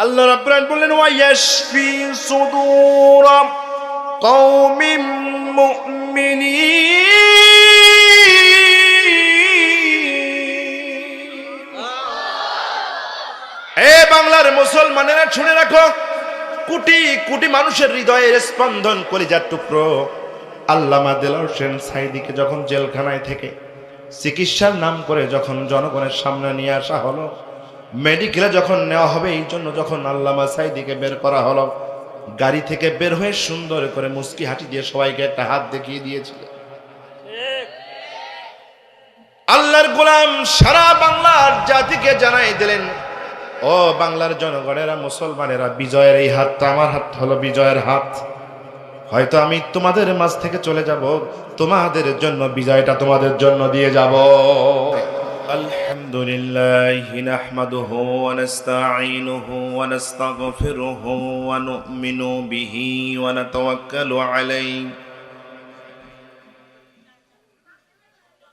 আল্লাহ রাব্বুল আলামিন বললেন ওয়া ইয়াশফি সুদূর কওমিন মুমিনিন। হে বাংলার মুসলমানেরা শুনে রাখো, কোটি কোটি মানুষের হৃদয়ের স্পন্দন কলিজার টুকরো আল্লামা দেলোয়ার হোসেন সাঈদীকে যখন জেলখানায় থেকে চিকিৎসার নাম করে যখন জনগণের সামনে নিয়ে আসা হলো, মেডিকেলে যখন নেওয়া হবে এই জন্য যখন আল্লামা সাঈদীকে বের করা হলো, গাড়ি থেকে বের হয়ে সুন্দর করে মুস্কি হাঁটি দিয়ে সবাইকে একটা হাত দেখিয়ে দিয়েছিল। আল্লাহর গোলাম সারা বাংলার জাতিকে জানাই দিলেন, ও বাংলার জনগণেরা, মুসলমানেরা, বিজয়ের এই হাতটা আমার হাত হলো বিজয়ের হাত। হয়তো আমি তোমাদের মাঝ থেকে চলে যাব, তোমাদের জন্য বিজয়টা তোমাদের জন্য দিয়ে যাব। আলহামদুলিল্লাহি নাহমাদুহু ওয়া নাস্তাঈনুহু ওয়া নাস্তাগফিরুহু ওয়া নু'মিনু বিহি ওয়া নাতাওয়াক্কালু আলাইহি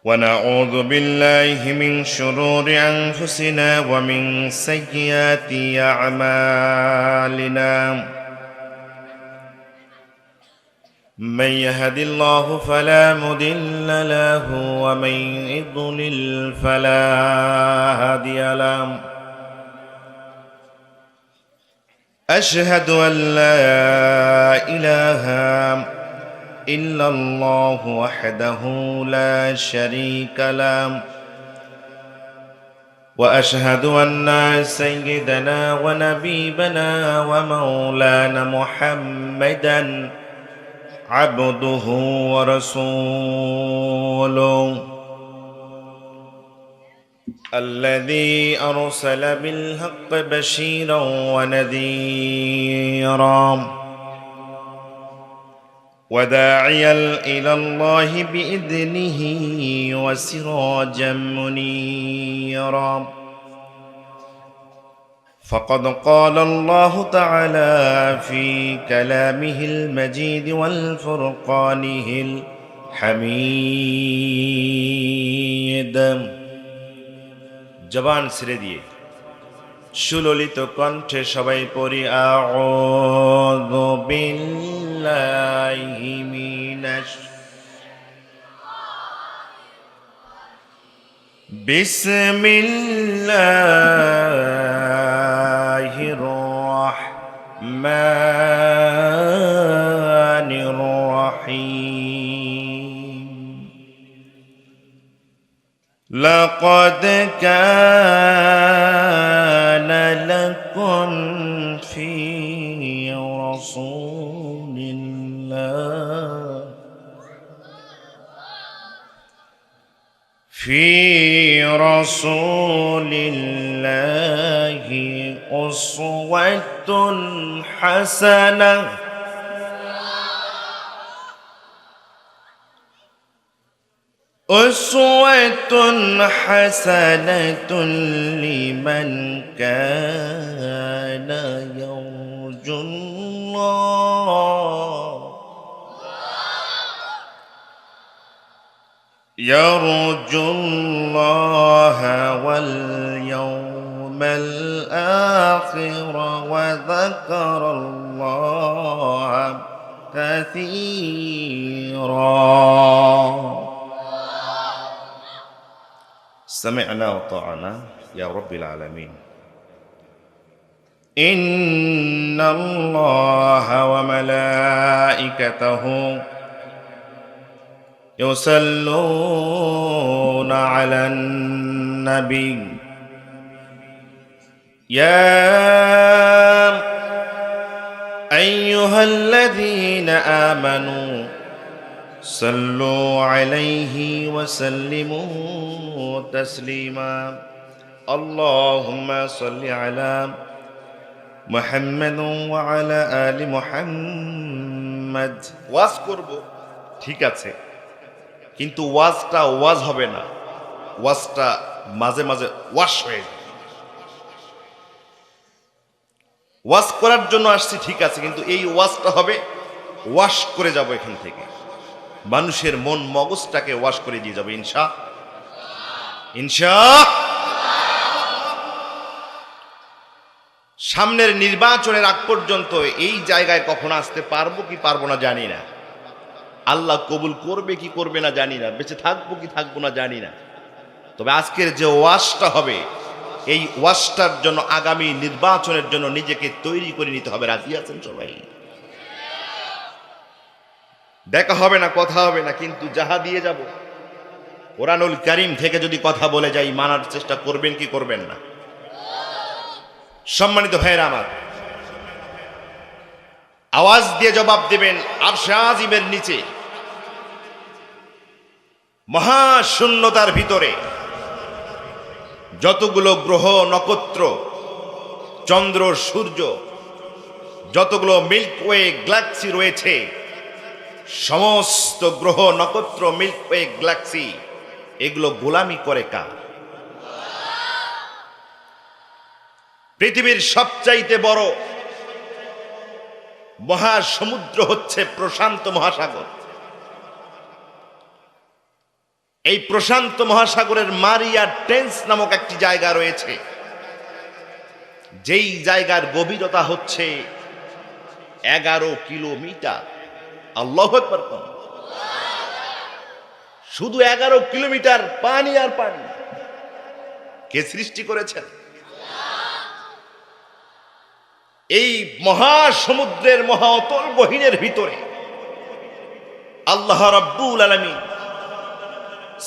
ونعوذ بالله من شرور أنفسنا ومن سيئات أعمالنا من يهد الله فلا مضل له ومن يضلل فلا هادي له أشهد أن لا إله إلا الله وحده لا شريك له وأشهد أن سيدنا ونبينا ومولانا محمدا عبده ورسوله الذي أرسل بالحق بشيرا ونذيرا وداعيا إلى الله بإذنه وسراجا منيرا فقد قال الله تعالى في كلامه المجيد والفرقانه الحميد জবান ছেড়ে দিয়ে সুললিত কণ্ঠে সবাই পড়ি আউযু বিল্লাহি মিনাশ বিসমিল্লাহির রাহমানির রাহিম লাকাদ কানা লাকুম ফি রাসূলিল্লাহি উসওয়াতুন হাসানাহ أسوة حسنة لمن كان يرجو الله واليوم الآخر وذكر الله كثيرا سمعنا وطعنا يا رب العالمين إن الله وملائكته يصلون على النبي يا أيها الذين آمنوا صلوا عليه وسلموا تسليما اللهم صل على محمد وعلى آل محمد ওয়াজ করব ঠিক আছে, কিন্তু ওয়াজটা ওয়াজ হবে না, ওয়াজটা মাঝে মাঝে ওয়াশ হয়ে যায়। ওয়াজ করার জন্য আসছি ঠিক আছে, কিন্তু এই ওয়াজটা হবে ওয়াশ করে যাব এখান থেকে, মানুষের মন মগজটাকে ওয়াশ করে দিয়ে যাবে ইনশাআল্লাহ। সামনের নির্বাচনের আগ পর্যন্ত এই জায়গায় কখন আসতে পারবো কি পারবো না জানি না, আল্লাহ কবুল করবে কি করবে না জানি না, বেঁচে থাকবো কি থাকবো না জানি না। তবে আজকের যে ওয়াজটা হবে, এই ওয়াজটার জন্য আগামী নির্বাচনের জন্য নিজেকে তৈরি করে নিতে হবে। রাজি আছেন সবাই? দেখা হবে না, কথা হবে না, কিন্তু যাহা দিয়ে যাব কোরআনুল কারীম থেকে যদি কথা বলে যাই, মানার চেষ্টা করবেন কি করবেন না? সম্মানিত ভাইয়েরা আমার, আওয়াজ দিয়ে জবাব দেবেন আরশে আজিমের নিচে মহাশূন্যতার ভিতরে যতগুলো গ্রহ নক্ষত্র, চন্দ্র সূর্য, যতগুলো মিল্কওয়ে গ্যালাক্সি রয়েছে, সমস্ত গ্রহ নক্ষত্র মিল্কওয়ে গ্যালাক্সি এগুলো গোলামি করে কার? পৃথিবীর সবচাইতে বড় মহাসমুদ্র হচ্ছে প্রশান্ত মহাসাগর। এই প্রশান্ত মহাসাগরের মারিয়া ট্রেঞ্চ নামক একটি জায়গা রয়েছে, যেই জায়গার গভীরতা হচ্ছে 11 কিলোমিটার। আল্লাহু আকবার! শুধু 11 কিলোমিটার পানি আর পানি। কে সৃষ্টি করেছেন? এই মহাসমুদ্রের মহা অতল গহীনের ভিতরে আল্লাহ রাব্বুল আলামিন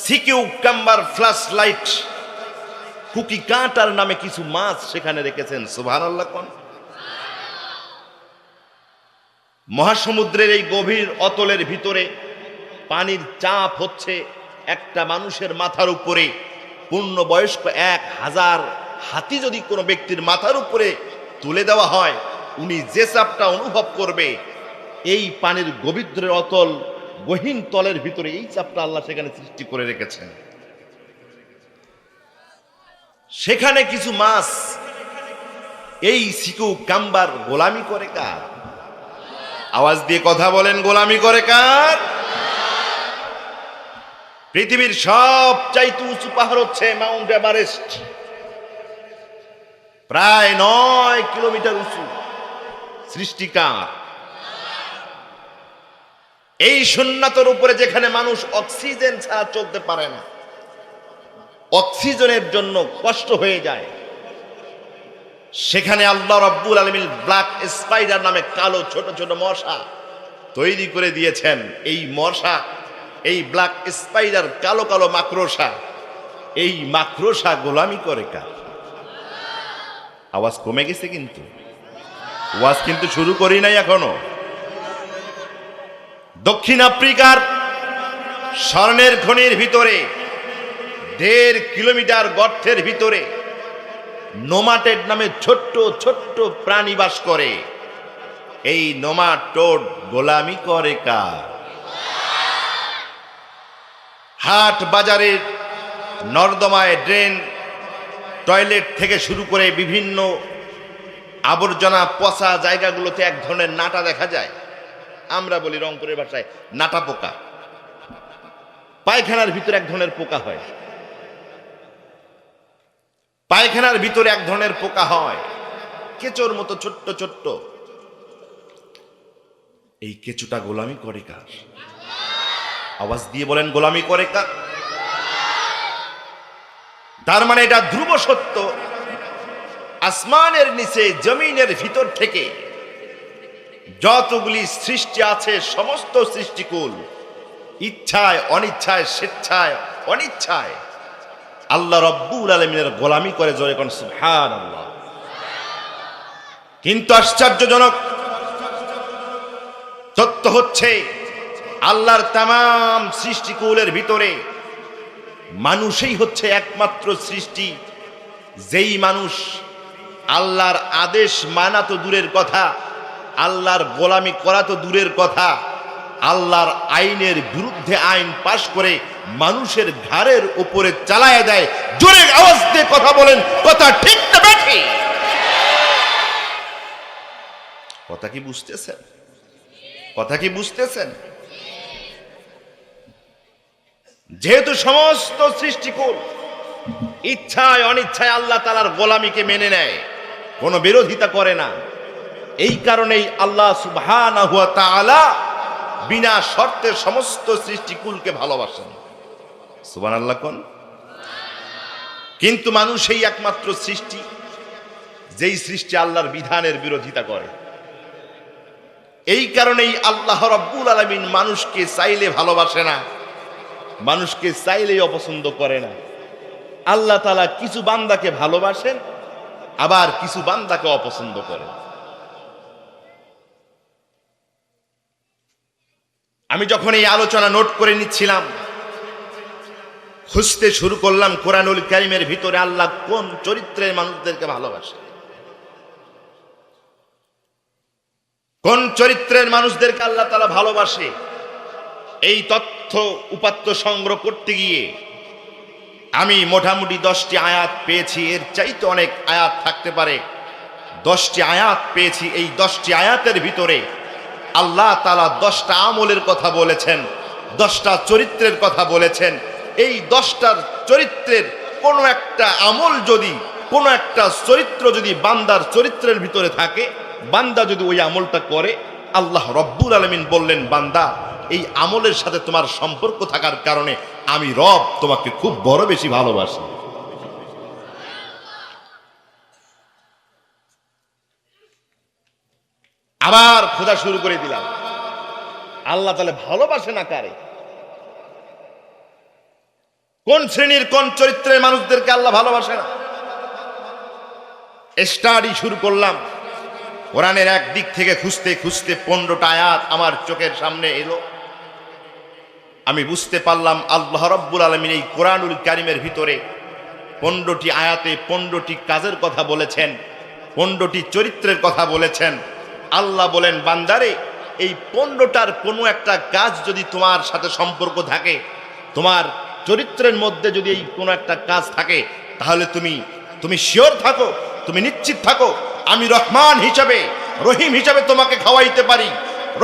সিকিউকাম্বার, ফ্ল্যাশ লাইট, কুকি কাঁটার নামে কিছু মাছ সেখানে রেখেছেন। সুবহানাল্লাহ কোন? মহাসমুদ্রের এই গভীর অতলের ভিতরে পানির চাপ হচ্ছে একটা মানুষের মাথার উপরে পূর্ণবয়স্ক 1000 হাতি যদি কোনো ব্যক্তির মাথার উপরে তুলে দেওয়া হয়, উনি যে চাপটা অনুভব করবে, এই পানির গভীরের অতল গহীন তলের ভিতরে এই চাপটা আল্লাহ সেখানে সৃষ্টি করে রেখেছেন। সেখানে কিছু মাছ এই সিকিউকাম্বার গোলামি করে কার? আওয়াজ দিয়ে কথা বলেন, গোলামি করে কার? পৃথিবীর সবচাইতে উঁচু পাহাড় হচ্ছে মাউন্ট এভারেস্ট, প্রায় 9 কিলোমিটার উঁচু। সৃষ্টি কার? এই শূন্যতার উপরে যেখানে মানুষ অক্সিজেন ছাড়া চলতে পারে না, অক্সিজেনের জন্য কষ্ট হয়ে যায়, সেখানে আল্লাহ রাব্বুল আলামিন ব্ল্যাক স্পাইডার নামে কালো ছোট ছোট মশা তৈরি করে দিয়েছেন। এই মশা, এই ব্ল্যাক স্পাইডার, কালো কালো মাকড়সা, এই মাকড়সা গোলামি করে কার? আওয়াজ কমে গেছে, কিন্তু ওয়াজ কিন্তু শুরু করি নাই এখনো। দক্ষিণ আফ্রিকার স্বর্ণের খনির ভিতরে 1.5 কিলোমিটার গর্তের ভিতরে নোমাটেড নামে ছোট্ট ছোট্ট প্রাণী বাস করে। এই নোমাটোড গোলামি করে কার? হাট বাজারের নর্দমায়, ড্রেন, টয়লেট থেকে শুরু করে বিভিন্ন আবর্জনা পচা জায়গাগুলোতে এক ধরনের নাটা দেখা যায়। আমরা বলি রংপুরের ভাষায় নাটা পোকা। পায়খানার ভিতরে এক ধরনের পোকা হয়, পায়খানার ভিতরে এক ধরনের পোকা হয়, কেঁচোর মতো ছোট্ট ছোট্ট। এই কেঁচোটা গোলামি করে কার? আওয়াজ দিয়ে বলেন, গোলামি করে কার? তার মানে এটা ধ্রুব সত্য, আসমানের নিচে জমিনের ভিতর থেকে যতগুলি সৃষ্টি আছে, সমস্ত সৃষ্টিকুল ইচ্ছায় অনিচ্ছায়, স্বেচ্ছায় অনিচ্ছায় আল্লাহ রাব্বুল আলামিনের গোলামি করে। জোরে কোন সুবহানাল্লাহ। কিন্তু আশ্চর্যজনক তথ্য হচ্ছে, আল্লাহর তামাম সৃষ্টিকুলের ভিতরে মানুষই হচ্ছে একমাত্র সৃষ্টি, যেই মানুষ আল্লাহর আদেশ মানা তো দূরের কথা, আল্লাহর গোলামি করা তো দূরের কথা, আল্লাহর আইনের বিরুদ্ধে আইন পাশ করে মানুষের ঘাড়ের উপরে চালায় দেয়। জোরে আওয়াজ দিয়ে কথা বলেন, কথা ঠিক না বেঠিক? কথা কি বুঝতেছেন? কথা কি বুঝতেছেন? যেহেতু সমস্ত সৃষ্টিকুল ইচ্ছায় অনিচ্ছায় আল্লাহ তাআলার গোলামিকে মেনে নেয়, কোনো বিরোধিতা করে না। এই কারণেই আল্লাহ সুবহানাহু ওয়া তাআলা বিনা শর্তে সমস্ত সৃষ্টিকুলকে ভালোবাসেন। সুবহানাল্লাহ কোন। কিন্তু মানুষ এই একমাত্র সৃষ্টি যেই সৃষ্টি আল্লাহর বিধানের বিরোধিতা করে। এই কারণেই আল্লাহ রাব্বুল আলামিন মানুষকে চাইলে ভালোবাসে না, মানুষকে চাইলেই অপছন্দ করে না। আল্লাহ তাআলা কিছু বান্দাকে ভালোবাসেন, আবার কিছু বান্দাকে অপছন্দ করেন। আমি যখন এই আলোচনা নোট করে নিচ্ছিলাম, খুঁজতে শুরু করলাম কোরআনুল কারীমের ভিতরে আল্লাহ কোন চরিত্রের মানুষদেরকে ভালোবাসে, কোন চরিত্রের মানুষদেরকে আল্লাহ তাআলা ভালোবাসে। এই তথ্য উপাত্ত সংগ্রহ করতে গিয়ে আমি মোটামুটি 10টি আয়াত পেয়েছি, এর চাইতে অনেক আয়াত থাকতে পারে। 10টি আয়াত পেয়েছি। এই 10টি আয়াতের ভিতরে আল্লাহ তাআলা 10টা আমলের কথা বলেছেন, 10টা চরিত্রের কথা বলেছেন। এই 10টার চরিত্রের কোনো একটা আমল যদি, কোনো একটা চরিত্র যদি বান্দার চরিত্রের ভিতরে থাকে, বান্দা যদি ওই আমলটা করে, আল্লাহ রব্বুল আলামিন বললেন, বান্দা এই আমলের সাথে তোমার সম্পর্ক থাকার কারণে আমি রব তোমাকে খুব বড় বেশি ভালোবাসি। আবার খোঁজা শুরু করে দিলাম, আল্লাহ তাআলা ভালোবাসে না কারে, কোন শ্রেণীর কোন চরিত্রের মানুষদেরকে আল্লাহ ভালোবাসে না। স্টাডি শুরু করলাম। কোরআনের এক দিক থেকে খুঁজতে খুঁজতে 15টা আয়াত আমার চোখের সামনে এলো। আমি বুঝতে পারলাম আল্লাহ রাব্বুল আলামিন এই কোরআনুল কারীমের ভিতরে 15টি আয়াতে 15টি কাজের কথা বলেছেন, 15টি চরিত্রের কথা বলেছেন। আল্লাহ বলেন, বান্দারে এই 15টার কোনো একটা কাজ যদি তোমার সাথে সম্পর্ক থাকে, তোমার চরিত্রের মধ্যে যদি এই কোনো একটা কাজ থাকে, তাহলে তুমি শিওর থাকো, তুমি নিশ্চিত থাকো, আমি রহমান হিসাবে, রহিম হিসাবে তোমাকে খাওয়াইতে পারি,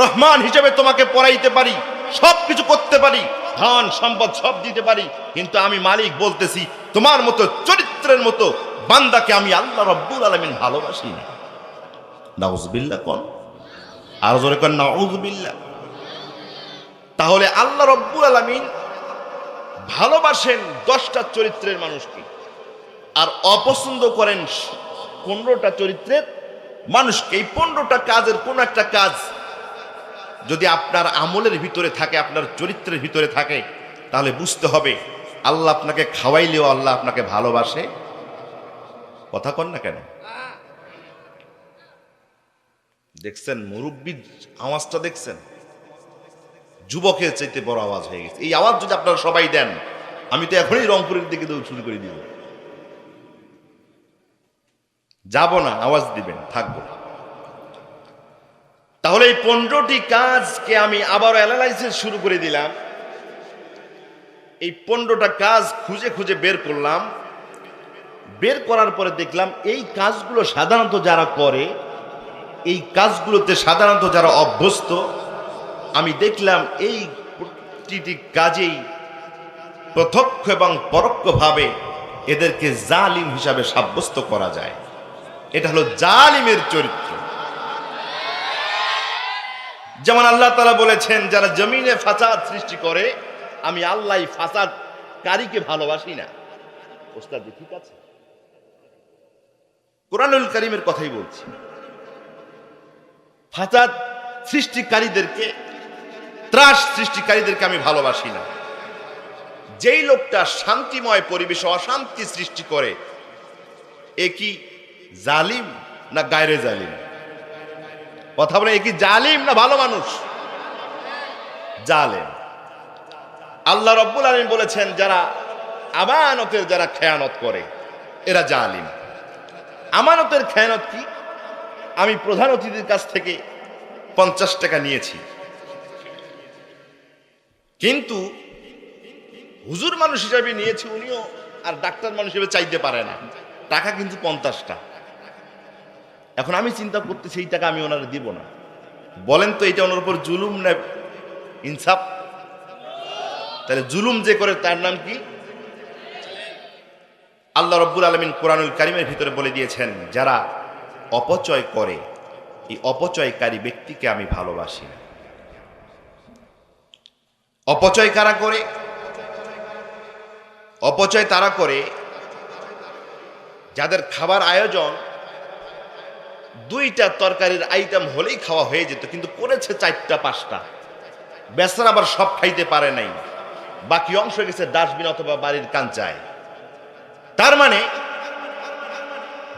রহমান হিসাবে তোমাকে পড়াইতে পারি, সব কিছু করতে পারি, ধন সম্পদ সব দিতে পারি, কিন্তু আমি মালিক বলতেছি, তোমার মতো চরিত্রের মতো বান্দাকে আমি আল্লাহ রাব্বুল আলামিন ভালোবাসি না। নাউযুবিল্লাহ কোন, আর জোরে কোন নাউযুবিল্লাহ। তাহলে আল্লাহ রাব্বুল আলামিন ভালোবাসেন 10টা চরিত্রের মানুষকে, আর অপছন্দ করেন 15টা চরিত্রের মানুষকে। এই 15টা কাজের কোন একটা কাজ যদি আপনার আমলের ভিতরে থাকে, আপনার চরিত্রের ভিতরে থাকে, তাহলে বুঝতে হবে আল্লাহ আপনাকে খাওয়াইলেও আল্লাহ আপনাকে ভালোবাসে। কথা কন না কেন? দেখছেন মুরব্বীর আওয়াজটা, দেখছেন যুবকের চাইতে বড় আওয়াজ হয়ে গেছে। এই আওয়াজ যদি আপনারা সবাই দেন, আমি তো এখনই রংপুরের দিকে শুরু করে দিব। যাব না, আওয়াজ দিবেন, থাকবো। তাহলে এই 15টি কাজকে আমি আবার অ্যানালাইসিস শুরু করে দিলাম। এই 15টা কাজ খুঁজে খুঁজে বের করলাম। বের করার পরে দেখলাম এই কাজগুলো সাধারণত যারা করে, এই কাজগুলোতে সাধারণত যারা অভ্যস্ত, আমি দেখলাম এই প্রতিটি কাজেই প্রত্যক্ষ এবং পরোক্ষভাবে এদেরকে জালিম হিসাবে সাব্যস্ত করা যায়। এটা হলো জালিমের চরিত্র। যেমন আল্লাহ তাআলা বলেছেন, যারা জমিনে ফাসাদ সৃষ্টি করে, আমি আল্লাহ ফাসাদকারীকে ভালোবাসি না। ওস্তাদ ঠিক আছে, কোরআনুল কারীমের কথাই বলছি। ফাসাদ সৃষ্টিকারীদেরকে, ত্রাস সৃষ্টিকারীদেরকে আমি ভালোবাসি না। যেই লোকটা শান্তিময় পরিবেশে অশান্তি সৃষ্টি করে, এ কি জালিম না গায়রে জালিম? কথা বলে, এ কি জালিম না ভালো মানুষ? জালিম। আল্লাহ রাব্বুল আলামিন বলেছেন, যারা আমানতের যারা খেয়ানত করে, এরা জালিম। আমানতের খেয়ানত কি? আমি প্রধান অতিথির কাছ থেকে 50 টাকা নিয়েছি, কিন্তু হুজুর মানুষ হিসাবে নিয়েছি, উনিও আর ডাক্তার মানুষ হিসেবে চাইতে পারে না, টাকা কিন্তু 50টা। এখন আমি চিন্তা করতেছি এই টাকা আমি ওনারা দিব না। বলেন তো, এটা ওনার উপর জুলুম না ইনসাফ? তাহলে জুলুম যে করে তার নাম কি? আল্লাহ রাব্বুল আলামিন কোরআনুল কারীমের ভিতরে বলে দিয়েছেন, যারা অপচয় করে, এই অপচয়কারী ব্যক্তিকে আমি ভালোবাসি না। অপচয় কারা করে? অপচয় তারা করে যাদের খাবার আয়োজন দুইটা তরকারির আইটেম হলেই খাওয়া হয়ে যেত, কিন্তু করেছে 4টা 5টা, বেচারা আবার সব খাইতে পারে নাই, বাকি অংশ গেছে ডাস্টবিন অথবা বাড়ির কাঞ্চায়। তার মানে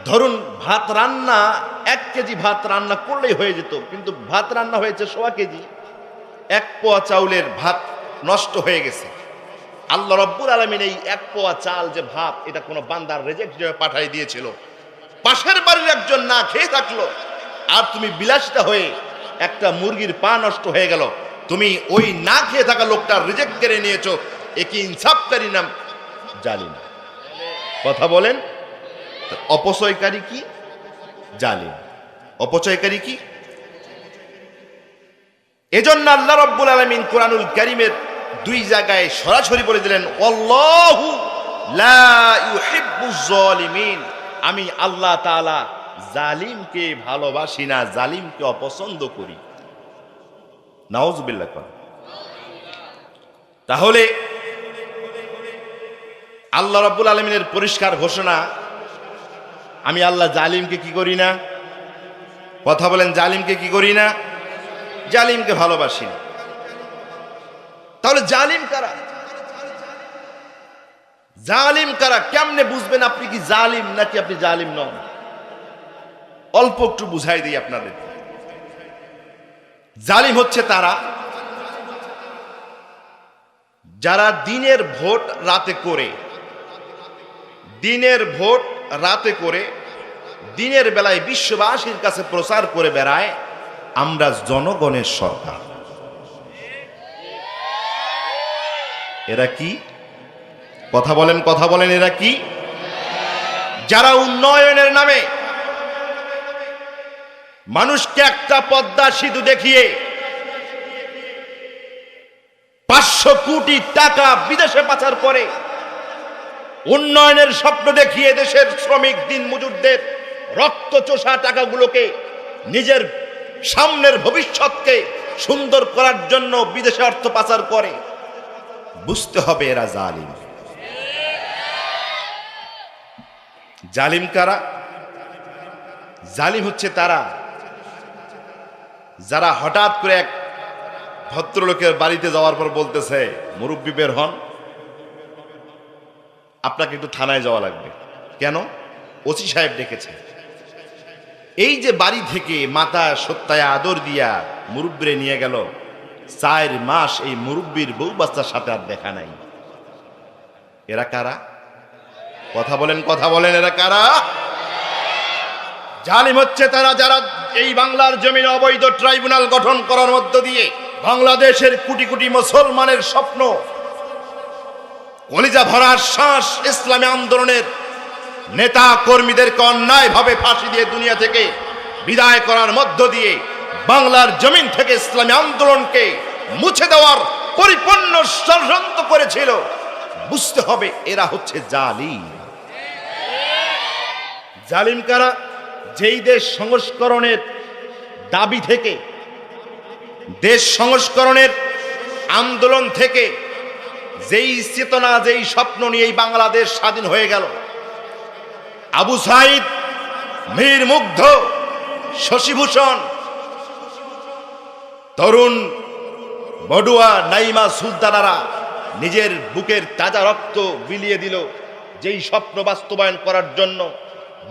ধরুন ভাত রান্না 1 কেজি ভাত রান্না করলেই হয়ে যেত, কিন্তু ভাত রান্না হয়েছে 1.25 কেজি, 1 পোয়া চাউলের ভাত নষ্ট হয়ে গেছে। আল্লাহ রাব্বুল আলামিন এই 1 পোয়া চাল যে ভাত, এটা কোনো বান্দার রিজেক্ট হিসেবে পাঠিয়ে দিয়েছিল। পাশের বাড়ির একজন না খেয়ে থাকলো, আর তুমি বিলাসিতা হয়ে একটা মুরগির পা নষ্ট হয়ে গেল, তুমি ওই না খেয়ে থাকা লোকটার রিজেক্ট করে নিয়েছো। একে ইনসাফকারী নাম জালিম। কথা বলেন, অপচয়কারী কি? জালিম। অপচয়কারী কি? এজন্য আল্লাহ রাব্বুল আলামিন কোরআনুল কারীমের 2 জায়গায় সরাসরি বলে দিলেন, আল্লাহু লা ইউহিব্বুজ জালিমিন, আমি আল্লাহ তাআলা জালিমকে ভালোবাসি না, জালিমকে অপছন্দ করি। নাউজুবিল্লাহ। তাহলে আল্লাহ রাব্বুল আলামিনের পরিষ্কার ঘোষণা, আমি আল্লাহ জালিমকে কি করি না? কথা বলেন, জালিমকে কি করি না? জালিমকে ভালোবাসি না। তাহলে জালিম কারা? জালিম কারা? কেমনে বুঝবেন আপনি কি জালিম নাকি আপনি জালিম নন? অল্প একটু বুঝাই দিই আপনাদের। জালিম হচ্ছে তারা যারা দিনের ভোট রাতে করে, দিনের ভোট রাতে করে দিনের বেলায় বিশ্ববাসীর কাছে প্রচার করে বেড়ায় আমরা জনগণের সরকার। এরা কি? কথা বলেন, কথা বলেন, এরা কি? যারা উন্নয়নের নামে মানুষকে একটা পদ্মা সেতু দেখিয়ে 500 কোটি টাকা বিদেশে পাচার করে, উন্নয়নের স্বপ্ন দেখিয়ে দেশের শ্রমিক দিন মজুরদের রক্তচোষা টাকাগুলোকে নিজের সামনের ভবিষ্যৎকে সুন্দর করার জন্য বিদেশে অর্থ পাচার করে, বুঝতে হবে এরা জালিম। জালিম কারা? জালিম হচ্ছে তারা যারা হঠাৎ করে এক ভদ্রলোকের বাড়িতে যাওয়ার পর বলতেছে, মুরব্বী বের হন, আপনাকে একটু থানায় যাওয়া লাগবে। কেন? ওসি সাহেব ডেকেছে। এই যে বাড়ি থেকে মাতা সত্যায় আদর দিয়া মুরব্বীরে নিয়ে গেল, 4 মাস এই মুরব্বীর বউ বাচ্চার সাথে আর দেখা নাই। এরা কারা? কথা বলেন, কথা বলেন, এরা কারা? জালিম হচ্ছে তারা যারা এই বাংলার জমিনে অবৈধ ট্রাইব্যুনাল গঠন করার মধ্য দিয়ে বাংলাদেশের কোটি কোটি মুসলমানের স্বপ্ন, কলিজা ভরার শ্বাস ইসলামী আন্দোলনের নেতা কর্মীদেরকে অন্যায়ভাবে ফাঁসি দিয়ে দুনিয়া থেকে বিদায় করার মধ্য দিয়ে বাংলার জমিন থেকে ইসলামী আন্দোলনকে মুছে দেওয়ার পরিপূর্ণ ষড়যন্ত্র করেছিল। বুঝতে হবে এরা হচ্ছে জালিম। জালিম কারা? যেই দেশ সংস্করণের দাবি থেকে, দেশ সংস্করণের আন্দোলন থেকে, যেই চেতনা, যেই স্বপ্ন নিয়ে এই বাংলাদেশ স্বাধীন হয়ে গেল, আবু সাইদ, মীর মুগ্ধ, শশীভূষণ, তরুণ বড়ুয়া, নাইমা সুলতানারা নিজের বুকের তাজা রক্ত বিলিয়ে দিল যেই স্বপ্ন বাস্তবায়ন করার জন্য।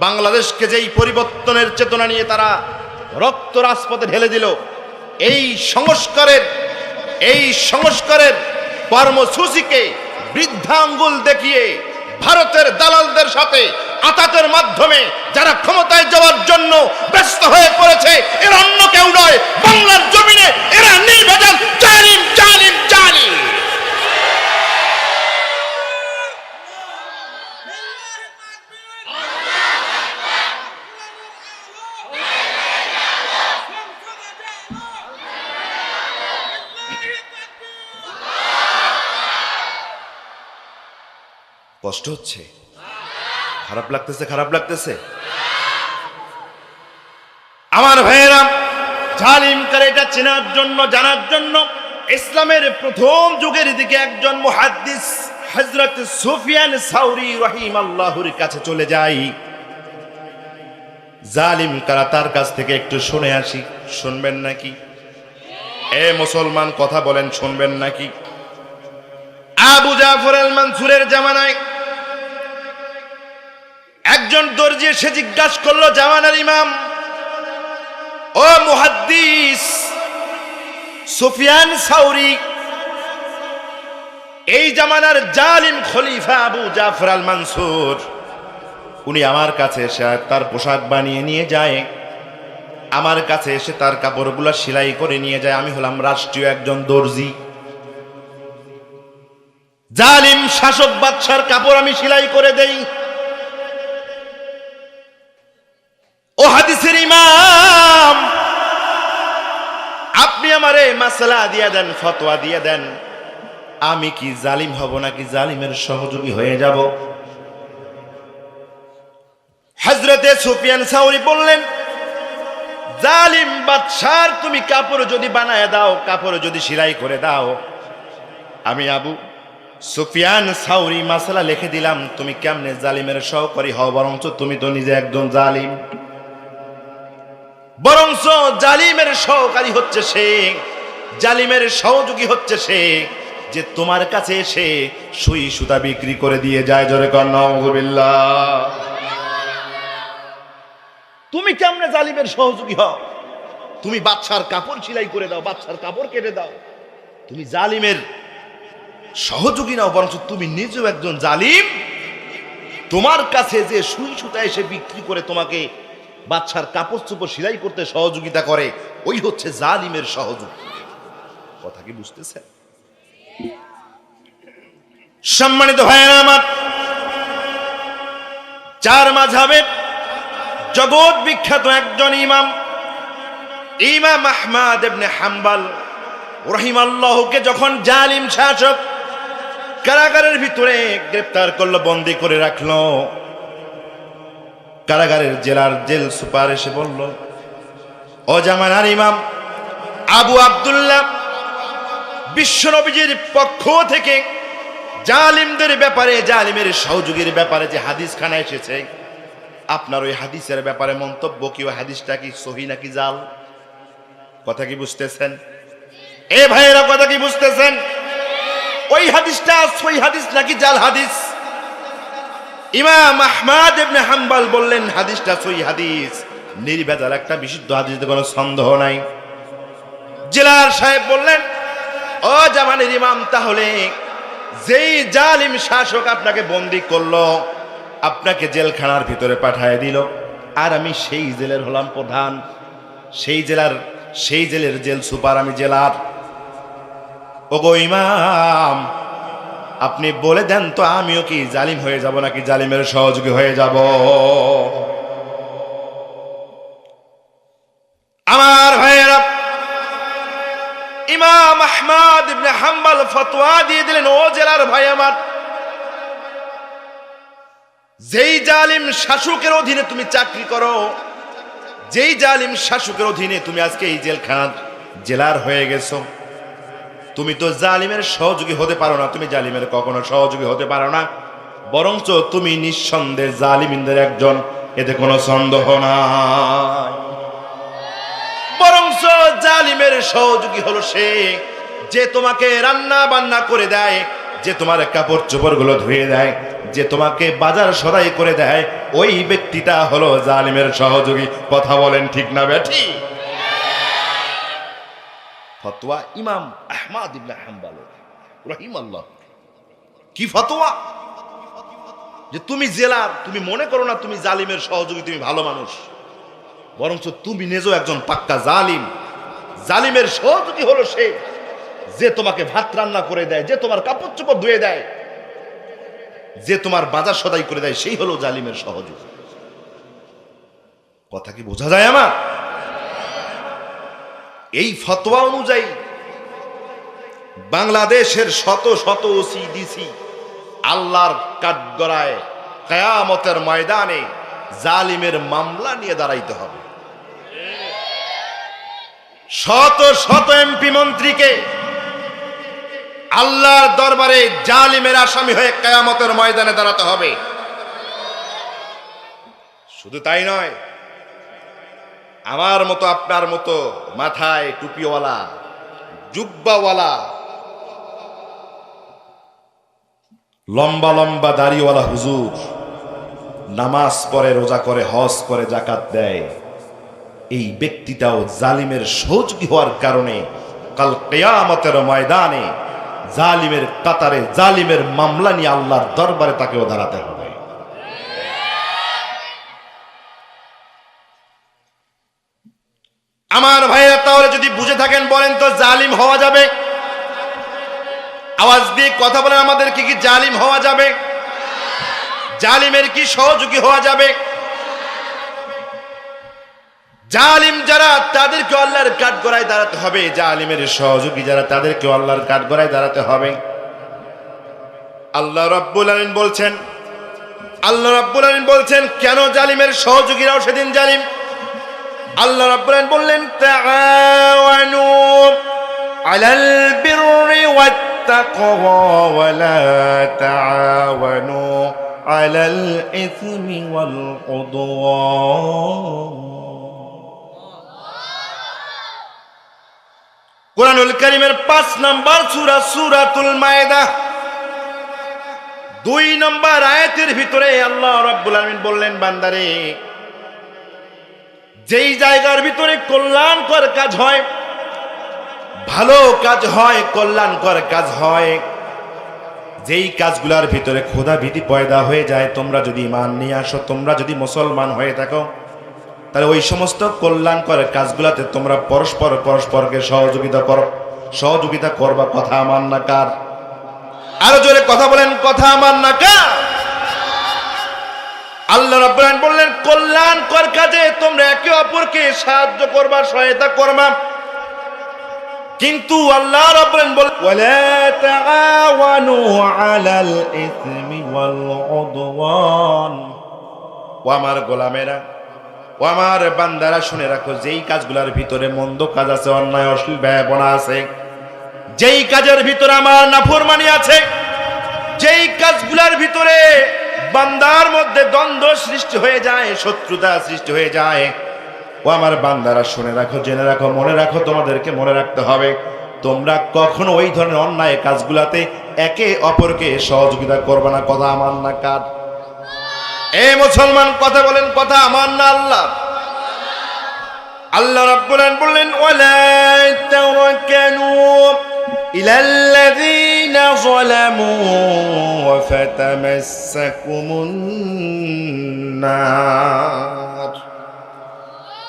বাংলাদেশকে যেই পরিবর্তনের চেতনা নিয়ে তারা রক্ত রাজপথে ঢেলে দিল, এই সংস্কারের কর্মসূচিকে বৃদ্ধাঙ্গুল দেখিয়ে ভারতের দালালদের সাথে আতাতের মাধ্যমে যারা ক্ষমতায় যাওয়ার জন্য ব্যস্ত হয়ে পড়েছে, এরা অন্য কেউ নয়, বাংলার জমিনে এরা নির্ভেজাল জালিম, জালিম, জালিম। কষ্ট হচ্ছে? খারাপ লাগতেছে? খারাপ লাগতেছে? আমার ভাইয়েরা, জালিম কারে এটা চেনার জন্য, জানার জন্য ইসলামের প্রথম যুগের দিকে একজন মুহাদ্দিস হযরত সুফিয়ান সাউরি রাহিমাল্লাহুর কাছে চলে যাই। জালিম কারা তার কাছ থেকে একটু শুনে আসি। শুনবেন নাকি? এ মুসলমান, কথা বলেন, শুনবেন নাকি? আবু জাফর আল মানসুরের জামানায় একজন দর্জি এসে জিজ্ঞাসা করলো, জামানার ইমাম ও মুহাদ্দিস সুফিয়ান সাউরি, এই জামানার জালিম খলিফা আবু জাফর আল মানসুর, উনি আমার কাছে এসে তার পোশাক বানিয়ে নিয়ে যায়, আমার কাছে এসে তার কাপড়গুলো সেলাই করে নিয়ে যায়। আমি হলাম রাষ্ট্রীয় একজন দর্জি। জালিম শাসক বাদশার কাপড় আমি সেলাই করে দেই। ও হাদিসের ইমাম, আপনি আমারে মাসলা দিয়ে দেন, ফতোয়া দিয়ে দেন, আমি কি জালিম হব নাকি জালিমের সহযোগী হয়ে যাব? হযরতে সুফিয়ান সাউরি বললেন, জালিম বাদশার তুমি কাপড় যদি বানায় দাও, কাপড় যদি সেলাই করে দাও, আমি আবু সুফিয়ান সাউরি মাসলা লিখে দিলাম, তুমি কেমনে জালিমের সহকারী হও? বরঞ্চ তুমি তো নিজে একজন জালিম। বরঞ্চ জালিমের সহকারী হচ্ছে সে, জালিমের সহযোগী হচ্ছে সে যে তোমার কাছে এসে সুই সুতা বিক্রি করে দিয়ে যায়। জোরে কর নাউযুবিল্লাহ। তুমি কেমনে জালিমের সহযোগী হও? তুমি বাদশার কাপড় সেলাই করে দাও, বাদশার কাপড় কেটে দাও, তুমি জালিমের সহযোগী নাও, বরঞ্চ তুমি নিজেও একজন জালিম। তোমার কাছে যে সুই সুতা এসে বিক্রি করে তোমাকে বাদশার কাপড় চোপড় সেলাই করতে সহযোগিতা করে, ওই হচ্ছে জালিমের সহযোগী। কথা কি বুঝতেছেন? সম্মানিত ভাইয়েরা আমার, চার মাযহাবের জগৎ বিখ্যাত একজন ইমাম, ইমাম আহমদ ইবনে হাম্বল রাহিমাল্লাহুকে যখন জালিম শাসক কারাগারের ভিতরে গ্রেফতার করলো, বন্দী করে রাখলো, কারাগারের জেল সুপার এসে বলল, ও জামানার ইমাম আবু আব্দুল্লাহ, বিশ্বনবীজির পক্ষ থেকে জালিমদের ব্যাপারে, জালিমের সহযোগীর ব্যাপারে যে হাদিস খানা এসেছে, আপনার ওই হাদিসের ব্যাপারে মন্তব্য কি? ওই হাদিসটা কি সহি নাকি জাল? কথা কি বুঝতেছেন? এ ভাইয়েরা, কথা কি বুঝতেছেন? ওই হাদিসটা সহি হাদিস নাকি জাল হাদিস? ইমাম আহমদ ইবনে হাম্বল বললেন, হাদিসটা সহি হাদিস, নির্ভেজাল একটা বিশুদ্ধ হাদিসে কোনো সন্দেহ নাই। জেলার সাহেব বললেন, ও জামানের ইমাম, তাহলে যেই জালিম শাসক আপনাকে বন্দী করলো, আপনাকে জেলখানার ভিতরে পাঠিয়ে দিল, আর আমি সেই জেলের হলাম প্রধান, সেই জেলের জেল সুপার আমি, জেলার। ওগো ইমাম, আপনি বলে দেন তো, আমিও কি জালিম হয়ে যাব নাকি জালিমের সহযোগী হয়ে যাব? আমার ভাইয়েরা, ইমাম আহমদ ইবনে হাম্বল ফতোয়া দিয়ে দিলেন, ও জেলার ভাই আমার, যেই জালিম শাসকের অধীনে তুমি চাকরি করো, যেই জালিম শাসকের অধীনে তুমি আজকে এই জেলখানার জেলার হয়ে গেছো, তুমি তো জালিমের সহযোগী হতে পারো না, তুমি জালিমের কখনো সহযোগী হতে পারো না, বরঞ্চ তুমি নিঃসন্দেহে জালিমদের একজন, এতে কোনো সন্দেহ নাই। বরঞ্চ জালিমের সহযোগী হলো সে যে তোমাকে রান্না বান্না করে দেয়, যে তোমার কাপড় চোপড় গুলো ধুয়ে দেয়, যে তোমাকে বাজার সদাই করে দেয়, ওই ব্যক্তিটা হলো জালিমের সহযোগী। কথা বলেন ঠিক না বেঠি? ফতোয়া ইমাম আহমদ ইবনে হাম্বল রাহিমাল্লাহ। কি ফতোয়া? যে তুমি জেলার, তুমি মনে করো না তুমি জালিমের সহযোগী, তুমি ভালো মানুষ, বরঞ্চ তুমি নিজেও একজন পাক্কা জালিম। জালিমের সহযোগী হলো সে যে তোমাকে ভাত রান্না করে দেয়, যে তোমার কাপড় চোপড় ধুয়ে দেয়, যে তোমার বাজার সদাই করে দেয়, সেই হলো জালিমের সহযোগী। কথা কি বোঝা যায় আমার? এই ফতোয়া অনুযায়ী বাংলাদেশের শত শত ওসি ডিসি আল্লাহর কাঠগড়ায় কিয়ামতের ময়দানে জালিমের মামলা নিয়ে দাঁড়াইতে হবে। শত শত এমপি মন্ত্রীকে আল্লাহর দরবারে জালিমের আসামি হয়ে কিয়ামতের ময়দানে দাঁড়াতে হবে। শুধু তাই নয়, আমার মতো আপনার মতো মাথায় টুপিওয়ালা জুব্বাওয়ালা লম্বা লম্বা দাড়িওয়ালা হুজুর নামাজ পড়ে, রোজা করে, হজ করে, যাকাত দেয়, এই ব্যক্তিটাও জালিমের সহযোগী হওয়ার কারণে কাল কিয়ামতের ময়দানে জালিমের কাতারে জালিমের মামলা নিয়ে আল্লাহর দরবারে তাকেও দাঁড়াতে হবে। আমার ভাইরা, তাহলে যদি বুঝে থাকেন বলেন তো জালিম হওয়া যাবে? আওয়াজ দিয়ে কথা বলেন, আমাদের কি কি জালিম হওয়া যাবে? জালিমের কি সহযোগী হওয়া যাবে? জালিম যারা তাদেরকে আল্লাহর কাঠগড়ায় দাঁড়াতে হবে, জালিমের সহযোগী যারা তাদেরকে আল্লাহর কাঠগড়ায় দাঁড়াতে হবে। আল্লাহ রাব্বুল আলামিন বলছেন কেন জালিমের সহযোগীরাও সেদিন জালিম? আল্লাহ রাব্বুল আলামিন বললেন তাআওয়ানু আলাল বিররি ওয়াত তাকওয়া ওয়া লা তাআওয়ানু আলাল ইসমি ওয়াল উদওয়ান। কুরআনুল কারীমের 5 নম্বর সূরা সূরাতুল মায়েদা 2 নম্বর আয়াতের ভিতরে আল্লাহ রাব্বুল আলামিন বললেন, বান্দারে, যেই জায়গার ভিতরে কল্যাণকর কাজ হয়, ভালো কাজ হয়, কল্যাণকর কাজ হয়, যেই কাজগুলোর ভিতরে খোদা ভীতি পয়দা হয়ে যায়, তোমরা যদি ঈমান নিয়ে আসো, তোমরা যদি মুসলমান হয়ে থাকো, তাহলে ওই সমস্ত কল্যাণকর কাজগুলোতে তোমরা পরস্পরকে সহযোগিতা করবা। কথা আমার না কার? আরো জোরে কথা বলেন, কথা আমার না কার? আল্লাহ রাব্বুল আলামিন বললেন কল্যাণকর কাজে তোমরা একে অপরকে সাহায্য করবা, সহায়তা করবা। কিন্তু আল্লাহ রাব্বুল আলামিন বলেন ওয়ালা তাআওয়ানু আলাল ইসমি ওয়াল উদওয়ান। ও আমার গোলামেরা, ও আমার বান্দারা, শুনে রাখো, যেই কাজগুলোর ভিতরে মন্দ কাজ আছে, অন্যায় অশ্লীল ব্যবহার আছে, যেই কাজের ভিতরে আমার নাফরমানি আছে, যেই কাজগুলোর ভিতরে বান্দার মধ্যে দ্বন্দ্ব সৃষ্টি হয়ে যায়, শত্রুতা সৃষ্টি হয়ে যায়, ও আমার বান্দারা শুনে রাখো, জেনে রাখো, মনে রাখো, তোমাদেরকে মনে রাখতে হবে, তোমরা কখনো ওই ধরনের অন্যায় কাজগুলাতে একে অপরকে সহযোগিতা করবে না। কথা আমার না কার? এ মুসলমান, কথা বলেন, কথা আমার না আল্লাহ? আল্লাহ রাব্বুল আলামিন বললেন ওয়ালা তাওয়াক্কালু ইলাল্লাযীনা যালামু ওয়া ফাতামাসসাকুমুন নার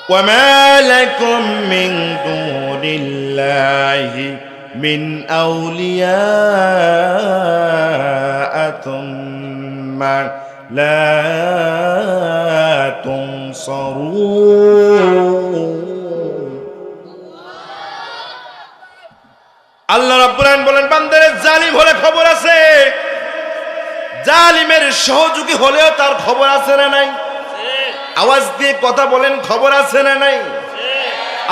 ওয়া মা লাকুম মিন দুনিল্লাহি মিন আউলিয়া তুম্মা লা তুনসারুন। আল্লাহ রাব্বুল আলামিন বলেন, বান্দারে, জালিম হলে খবর আছে, জালিমের সহযোগী হলেও তার খবর আছে না নাই? আওয়াজ দিয়ে কথা বলেন, খবর আছে না নাই?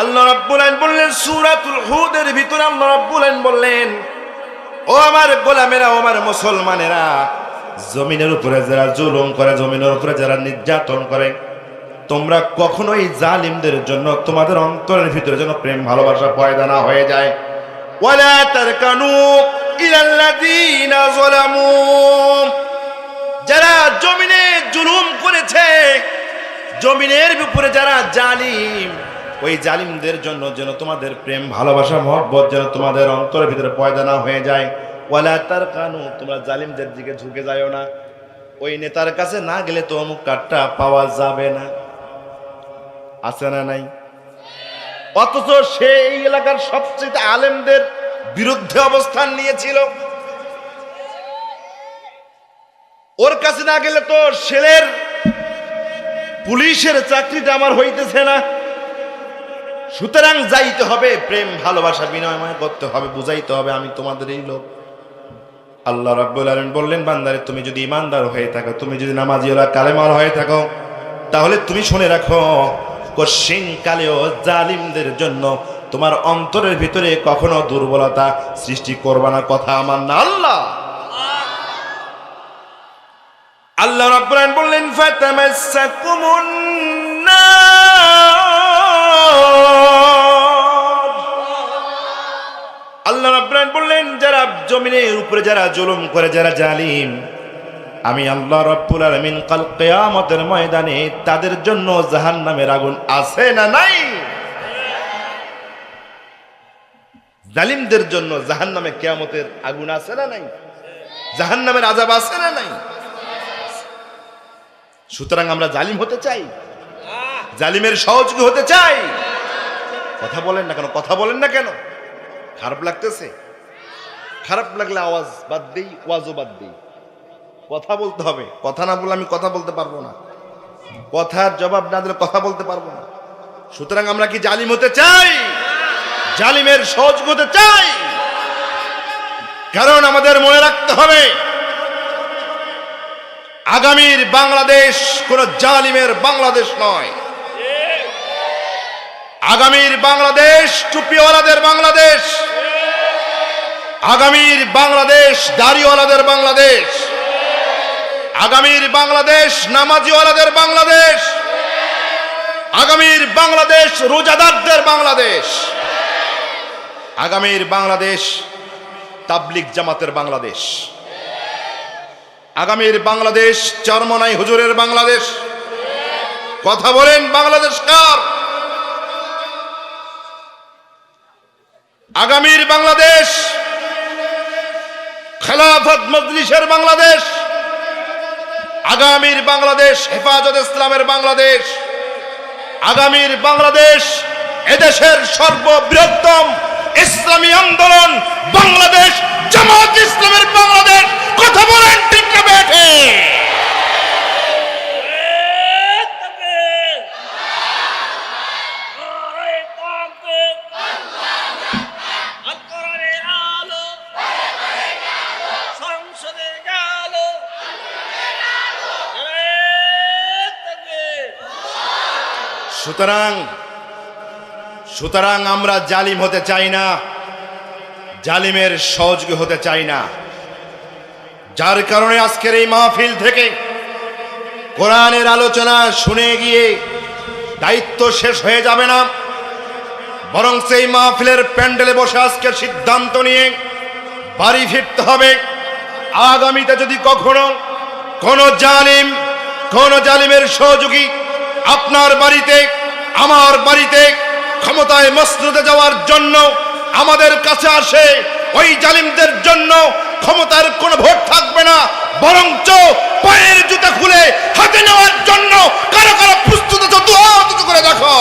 আল্লাহ রাব্বুল আলামিন বললেন সূরাতুল হুদের ভিতরে, আল্লাহ রাব্বুল আলামিন বললেন, ও আমার গোলামেরা, ও আমার মুসলমানেরা, জমিনের উপরে যারা জুলুম করে, জমিনের উপরে যারা নির্যাতন করে, তোমরা কখনোই জালিমদের জন্য তোমাদের অন্তরের ভিতরে যেন প্রেম ভালোবাসা পয়দা না হয়ে যায়। ওয়ালা তারকানু ইলাল্লাযীনা যালামু, যারা জমিনে জুলুম করেছে, জমিনের উপরে যারা জালিম, ওই জালিমদের জন্য যেন তোমাদের প্রেম ভালোবাসা মহব্বত যেন তোমাদের অন্তরের ভিতরে পয়দা না হয়ে যায়। ওয়ালা তারকানু, তোমরা জালিমদের দিকে ঝুঁকে যাও না। ওই নেতার কাছে না গেলে তো অমুক কার্ডটা পাওয়া যাবে না, আছে না নাই? অথচ সে এই এলাকার সবচেয়ে আলেমদের বিরুদ্ধে অবস্থান নিয়েছিল। ওর কাছে না গেলে তো ছেলের পুলিশের চাকরিটা আমার হইতেছে না। সুতরাং যাইতে হবে, প্রেম ভালোবাসা বিনিময় করতে হবে, বুঝাইতে হবে আমি তোমাদের এই লোক। আল্লাহ রাব্বুল আলামিন বললেন, বান্দারে, তুমি যদি ইমানদার হয়ে থাকো, তুমি যদি নামাজি ওলা কালেমার হয়ে থাকো, তাহলে তুমি শুনে রাখো, কশিন কালেও জালিমদের জন্য তোমার অন্তরের ভিতরে কখনো দুর্বলতা সৃষ্টি করবা না, কথা আমার না। আল্লাহ রাব্বুল আলামিন বললেন ফাতামাসসাকুমুন নার। আল্লাহ রাব্বুল আলামিন বললেন যারা জমিনের উপরে যারা জুলুম করে, যারা জালিম, আমি আল্লাহ রাব্বুল আলামিন কাল কিয়ামতের ময়দানে তাদের জন্য জাহান্নামের আগুন আছে না নাই? জালিমদের জন্য জাহান্নামে কিয়ামতের আগুন আছে না নাই? জাহান্নামের আযাব আছে না নাই? সুতরাং আমরা জালিম হতে চাই, জালিমের সহযোগী হতে চাই? কথা বলেন না কেন? কথা বলেন না কেন? খারাপ লাগতেছে? খারাপ লাগলে আওয়াজ বাদ দেই, ওয়াজও বাদ দেই। কথা বলতে হবে, কথা না বললে আমি কথা বলতে পারবো না, কথার জবাব না দিলে কথা বলতে পারবো না। সুতরাং আমরা কি জালিম হতে চাই? জালিমের সহযোগী হতে চাই? কারণ আমাদের মনে রাখতে হবে আগামীর বাংলাদেশ কোন জালিমের বাংলাদেশ নয়। আগামীর বাংলাদেশ টুপিওয়ালাদের বাংলাদেশ, আগামীর বাংলাদেশ দাড়িওয়ালাদের বাংলাদেশ, আগামীর বাংলাদেশ নামাজিওয়ালাদের বাংলাদেশ, আগামীর বাংলাদেশ রোজাদারদের বাংলাদেশ, আগামীর বাংলাদেশ তাবলিগ জামাতের বাংলাদেশ, আগামীর বাংলাদেশ চরমনাই হুজুরের বাংলাদেশ। কথা বলেন, বাংলাদেশ কার? আগামীর বাংলাদেশ খেলাফত মজলিসের বাংলাদেশ, আগামীর বাংলাদেশ হেফাজত ইসলামের বাংলাদেশ, আগামীর বাংলাদেশ এদেশের সর্ববৃহত্তম ইসলামী আন্দোলন বাংলাদেশ জামাত ইসলামের বাংলাদেশ। কথা বলেন ঠিক না বেঠে? সুতরাং আমরা জালিম হতে চাই না, জালিমের সহযোগী হতে চাই না। যার কারণে আজকের এই মাহফিল থেকে কোরআনের আলোচনা শুনে গিয়ে দায়িত্ব শেষ হয়ে যাবে না, বরং সেই মাহফিলের প্যান্ডেলে বসে আজকের সিদ্ধান্ত নিয়ে বাড়ি ফিরতে হবে। আগামীতে যদি কখনো কোন জালিমের সহযোগী আপনার বাড়িতে, আমার বাড়িতে ক্ষমতায় মসনদে যাওয়ার জন্য আমাদের কাছে আসে, ওই জালিমদের জন্য ক্ষমতার কোনো ভোট থাকবে না, বরঞ্চ পায়ের জুতা খুলে হাতে নেওয়ার জন্য কারো কারো প্রস্তুত আছে? দুটো করে দেখো।